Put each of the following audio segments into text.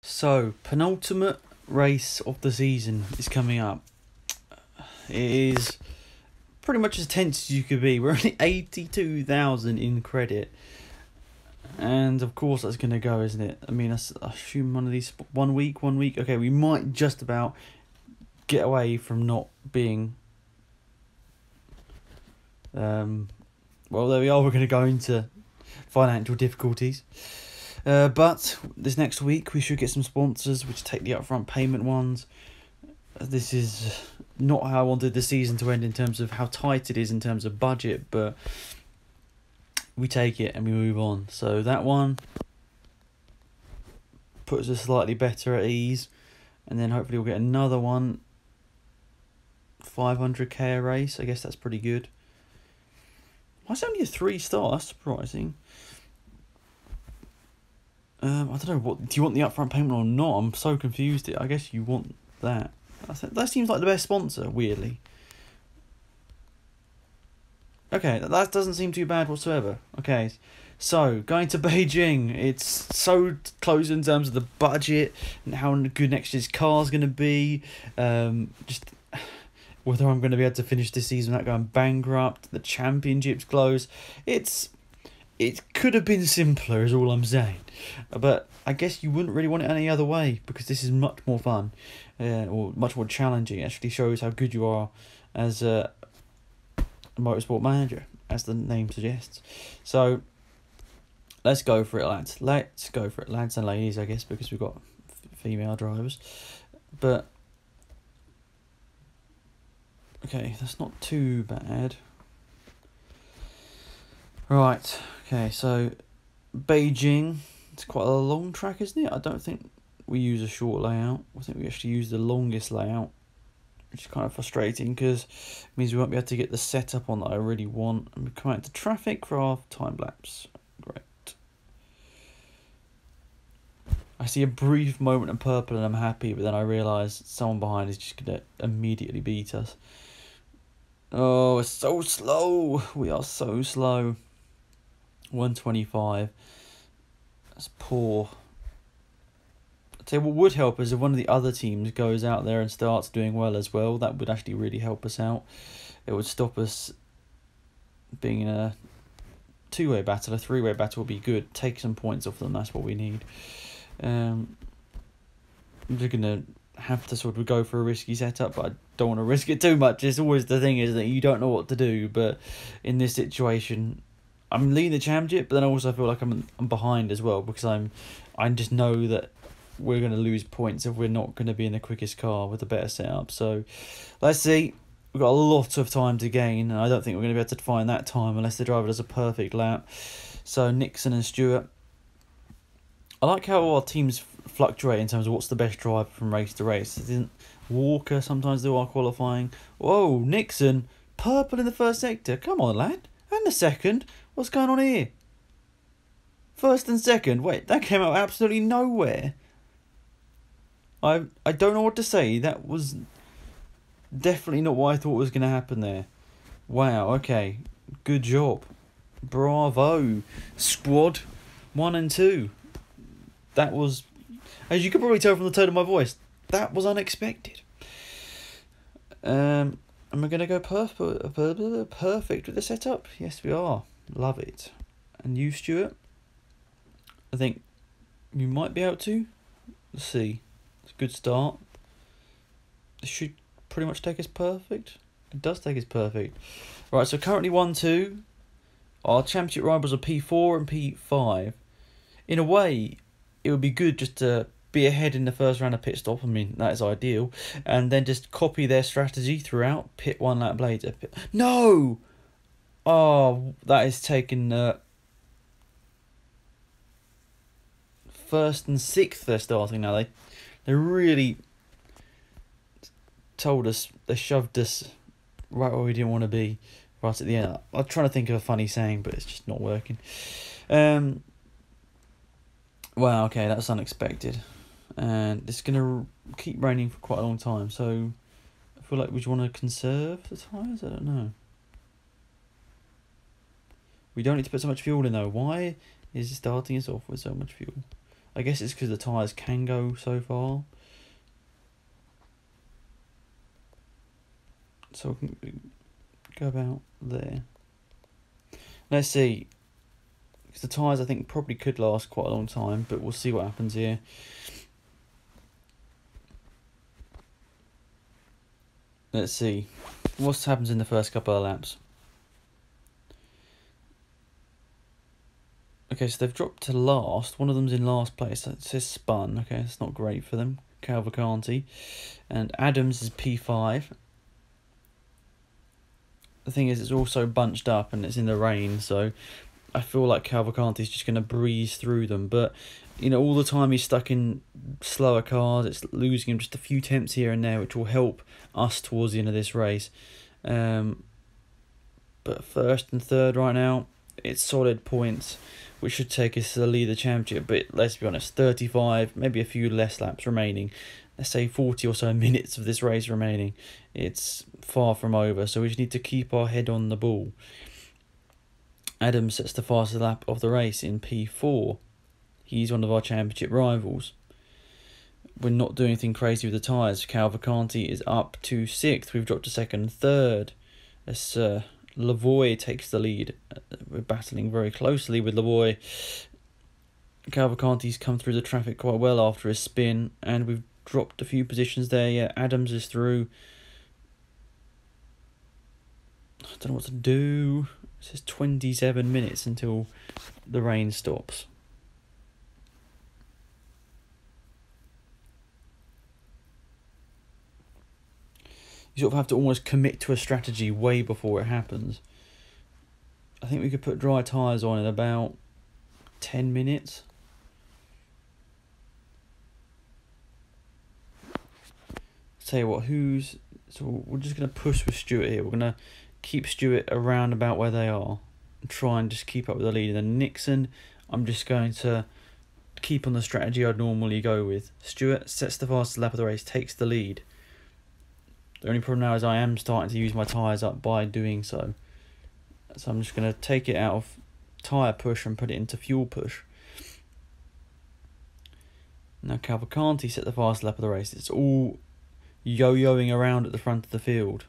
So, penultimate race of the season is coming up. It is pretty much as tense as you could be. We're only 82,000 in credit. And of course that's going to go, isn't it? I mean, I assume one of these, 1 week. Okay, we might just about get away from not being... well, there we are. We're going to go into financial difficulties. But this next week we should get some sponsors which take the upfront payment ones. This is not how I wanted the season to end in terms of how tight it is in terms of budget, but we take it and we move on. So that one puts us slightly better at ease, and then hopefully we'll get another one, 500k a race. I guess that's pretty good. Why is it only a 3-star? That's surprising. I don't know, what do you want, the upfront payment or not? I'm so confused. I guess you want that. That seems like the best sponsor, weirdly. Okay, that doesn't seem too bad whatsoever. Okay, so going to Beijing. It's so close in terms of the budget and how good next year's car is going to be. Just whether I'm going to be able to finish this season without going bankrupt. The championship's close. It could have been simpler, is all I'm saying. But I guess you wouldn't really want it any other way, because this is much more fun, or much more challenging. It actually shows how good you are as a motorsport manager, as the name suggests. So let's go for it, lads. Let's go for it, lads and ladies, I guess, because we've got female drivers. But okay, that's not too bad. Right, okay, so Beijing, it's quite a long track, isn't it? I don't think we use a short layout. I think we actually use the longest layout, which is kind of frustrating because it means we won't be able to get the setup on that I really want. And we come out to traffic for our time lapse. Great. I see a brief moment of purple and I'm happy, but then I realise someone behind is just going to immediately beat us. Oh, it's so slow. We are so slow. 125. That's poor. I'll tell you what would help is if one of the other teams goes out there and starts doing well as well. That would actually really help us out. It would stop us being in a 2-way battle. A 3-way battle would be good. Take some points off them. That's what we need. I'm just going to have to sort of go for a risky setup, but I don't want to risk it too much. It's always the thing is that you don't know what to do, but in this situation I'm leading the championship, but then I also feel like I'm behind as well, because I just know that we're going to lose points if we're not going to be in the quickest car with a better setup. So let's see. We've got a lot of time to gain, and I don't think we're going to be able to find that time unless the driver does a perfect lap. So Nixon and Stewart. I like how our teams fluctuate in terms of what's the best driver from race to race. Didn't Walker sometimes do our qualifying? Whoa, Nixon, purple in the first sector. Come on, lad. And the second. What's going on here? First and second. Wait, that came out absolutely nowhere. I don't know what to say. That was definitely not what I thought was going to happen there. Wow, okay. Good job. Bravo. Squad 1 and 2. That was, as you can probably tell from the tone of my voice, that was unexpected. And we're going to go perfect with the setup. Yes, we are. Love it. And you, Stuart? I think you might be able to. Let's see. It's a good start. This should pretty much take us perfect. It does take us perfect. Right, so currently 1-2. Our championship rivals are P4 and P5. In a way, it would be good just to be ahead in the first round of pit stop. I mean, that is ideal. And then just copy their strategy throughout. Pit 1 lap later. No! Oh, that is taken... first and 6th they're starting now. They really told us, they shoved us right where we didn't want to be right at the end. I'm trying to think of a funny saying, but it's just not working. Wow, okay, that's unexpected. And it's going to keep raining for quite a long time, so I feel like, would you want to conserve the tyres? I don't know. We don't need to put so much fuel in though. Why is it starting us off with so much fuel? I guess it's because the tyres can go so far. So we can go about there. Let's see. Because the tyres, I think, probably could last quite a long time, but we'll see what happens here. Let's see what happens in the first couple of laps. Okay, so they've dropped to last. One of them's in last place. It says spun. Okay, that's not great for them. Cavalcanti. And Adams is P5. The thing is, it's also bunched up and it's in the rain, so I feel like Cavalcanti's just going to breeze through them. But, you know, all the time he's stuck in slower cars. It's losing him just a few tenths here and there, which will help us towards the end of this race. But first and third right now, it's solid points, which should take us to the lead of the championship. But let's be honest, 35, maybe a few less laps remaining. Let's say 40 or so minutes of this race remaining. It's far from over, so we just need to keep our head on the ball. Adams sets the fastest lap of the race in P4. He's one of our championship rivals. We're not doing anything crazy with the tyres. Cavalcanti is up to 6th. We've dropped to 2nd and 3rd. As Lavoie takes the lead. We're battling very closely with Lavoie. Cavalcanti's come through the traffic quite well after his spin, and we've dropped a few positions there. Yeah, Adams is through. I don't know what to do. It says 27 minutes until the rain stops. You sort of have to almost commit to a strategy way before it happens. I think we could put dry tyres on in about 10 minutes. Tell you what, so we're just going to push with Stewart here. We're going to keep Stewart around about where they are and try and just keep up with the lead. And then Nixon, I'm just going to keep on the strategy I'd normally go with. Stewart sets the fastest lap of the race, takes the lead. The only problem now is I am starting to use my tyres up by doing so. So I'm just going to take it out of tyre push and put it into fuel push. Now Cavalcanti set the fastest lap of the race. It's all yo-yoing around at the front of the field.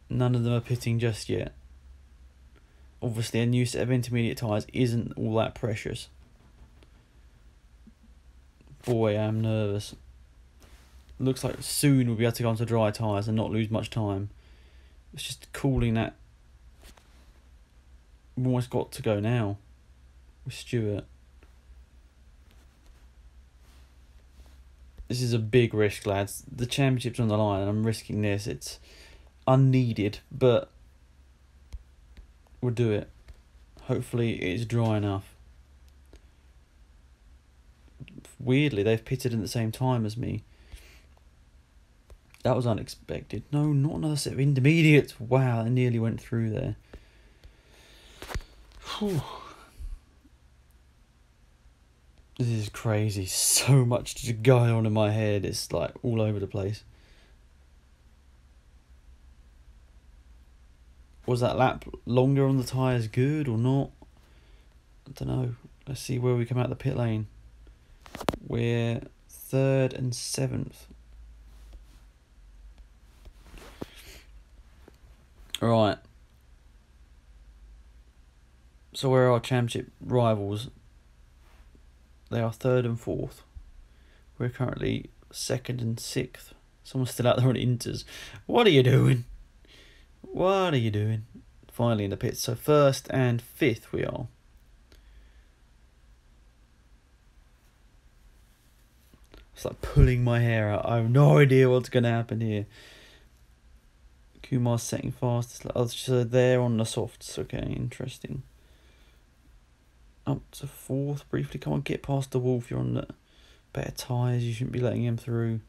None of them are pitting just yet. Obviously a new set of intermediate tyres isn't all that precious. Boy, I'm nervous. Looks like soon we'll be able to go onto dry tyres and not lose much time. It's just cooling that. We've almost got to go now with Stewart. This is a big risk, lads. The championship's on the line and I'm risking this. It's unneeded, but we'll do it. Hopefully it's dry enough. Weirdly, they've pitted at the same time as me. That was unexpected. No, not another set of intermediates. Wow, I nearly went through there. Whew. This is crazy. So much just going on in my head. It's like all over the place. Was that lap longer on the tyres good or not? I don't know. Let's see where we come out the pit lane. We're 3rd and 7th. Right. So where are our championship rivals? They are 3rd and 4th. We're currently 2nd and 6th. Someone's still out there on inters. What are you doing? What are you doing? Finally in the pits. So 1st and 5th we are. It's like pulling my hair out. I have no idea what's going to happen here. Kumar's setting fastest. Oh, so they're on the softs. Okay, interesting. Up to 4th briefly. Come on, get past the Wolf. You're on the better tyres. You shouldn't be letting him through.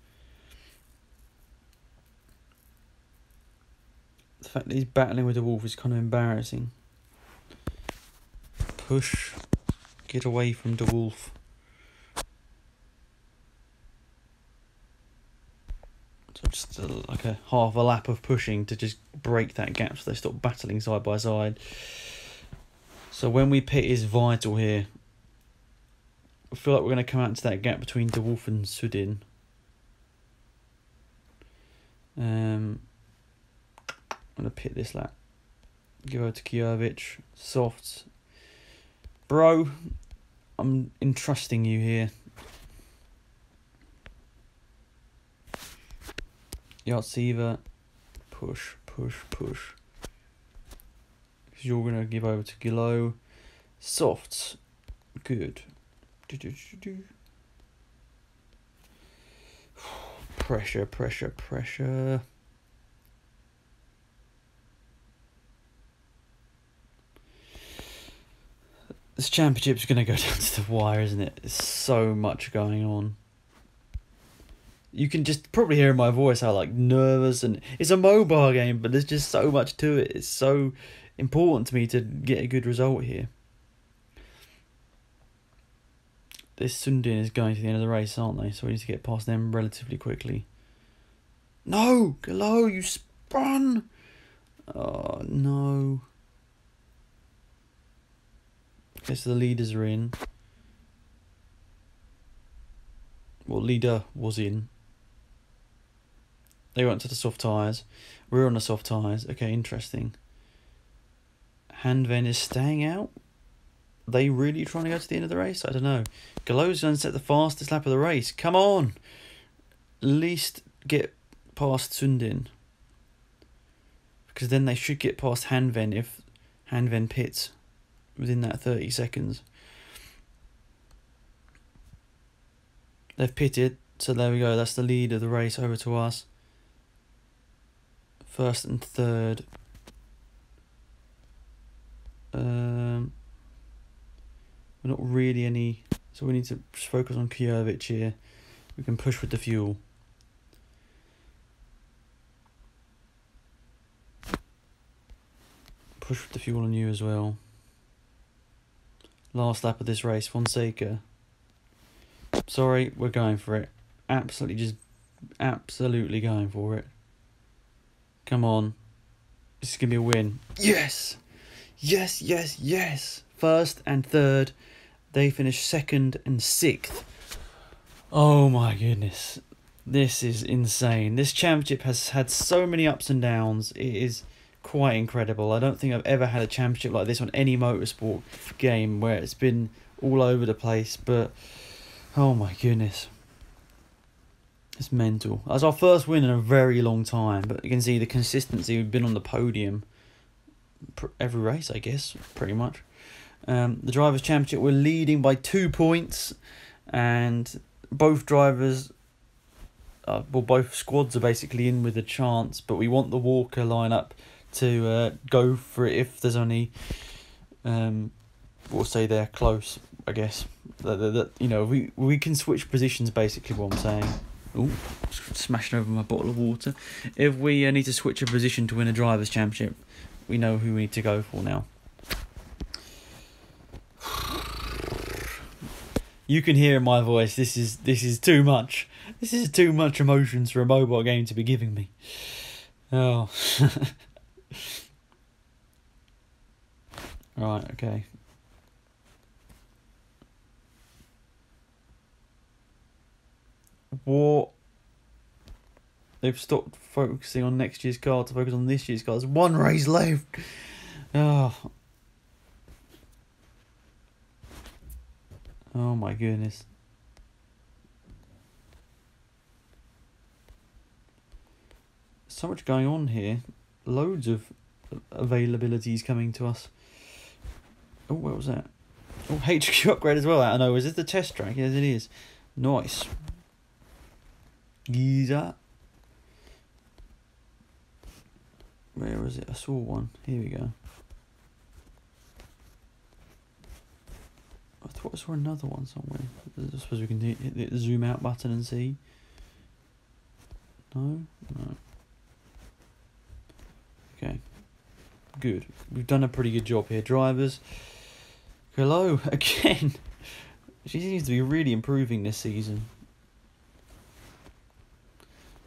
The fact that he's battling with the Wolf is kind of embarrassing. Push. Get away from the Wolf. So just like a half a lap of pushing to just break that gap so they stop battling side by side. So when we pit is vital here. I feel like we're going to come out into that gap between De Wolf and Sudin. I'm going to pit this lap. Give over to Kjovic. Softs. Bro, I'm entrusting you here. Yartsiva. Push, push, push. Because you're going to give over to Gilo. Softs. Good. Pressure, pressure, pressure. This championship's going to go down to the wire, isn't it? There's so much going on. You can just probably hear in my voice how like nervous, and it's a mobile game, but there's just so much to it. It's so important to me to get a good result here. This Sundin is going to the end of the race, aren't they? So we need to get past them relatively quickly. No! Hello, you spun! Oh, no. Okay, so the leaders are in. Well, leader was in. They went to the soft tyres. We're on the soft tyres. Okay, interesting. Hanven is staying out. Are they really trying to go to the end of the race? I don't know. Gallo's going to set the fastest lap of the race. Come on! At least get past Sundin. Because then they should get past Hanven if Hanven pits within that 30 seconds. They've pitted, so there we go. That's the lead of the race over to us. First and third. We're not really any, so we need to just focus on Kjovic here. We can push with the fuel. Push with the fuel on you as well. Last lap of this race, Fonseca. Sorry, we're going for it. Absolutely going for it. Come on. This is going to be a win. Yes! Yes, yes, yes! First and third. They finished second and sixth. Oh my goodness. This is insane. This championship has had so many ups and downs. It is quite incredible. I don't think I've ever had a championship like this on any motorsport game where it's been all over the place. But, oh my goodness. It's mental. That's our first win in a very long time. But you can see the consistency. We've been on the podium every race, I guess, pretty much. The Drivers' Championship, we're leading by 2 points, and both drivers, both squads are basically in with a chance, but we want the Walker lineup to go for it if there's only, we'll say they're close, I guess. That you know, we can switch positions, basically what I'm saying. Ooh, smashing over my bottle of water. If we need to switch a position to win a Drivers' Championship, we know who we need to go for now. You can hear in my voice, this is too much. This is too much emotions for a mobile game to be giving me. Oh. Right, okay. What? They've stopped focusing on next year's car to focus on this year's car. There's one race left. Oh. Oh my goodness. So much going on here. Loads of availabilities coming to us. Oh, what was that? Oh, HQ upgrade as well. I know. Is this the test track? Yes, it is. Nice. Giza. Where was it? I saw one. Here we go. I thought I saw another one somewhere. I suppose we can hit the zoom out button and see. No? No. Okay. Good. We've done a pretty good job here. Drivers. Hello again. She seems to be really improving this season.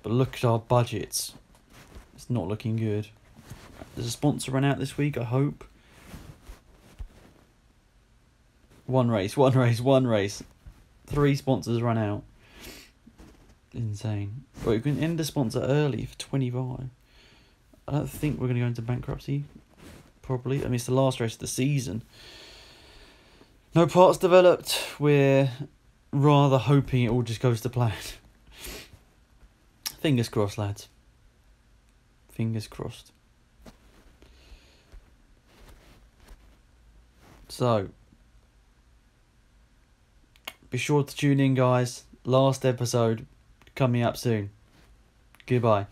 But look at our budgets. It's not looking good. There's a sponsor run out this week, I hope. One race. 3 sponsors run out. Insane. But you can end a sponsor early for 25. I don't think we're going to go into bankruptcy. Probably. I mean, it's the last race of the season. No parts developed. We're rather hoping it all just goes to plan. Fingers crossed, lads. Fingers crossed. So, be sure to tune in, guys. Last episode coming up soon. Goodbye.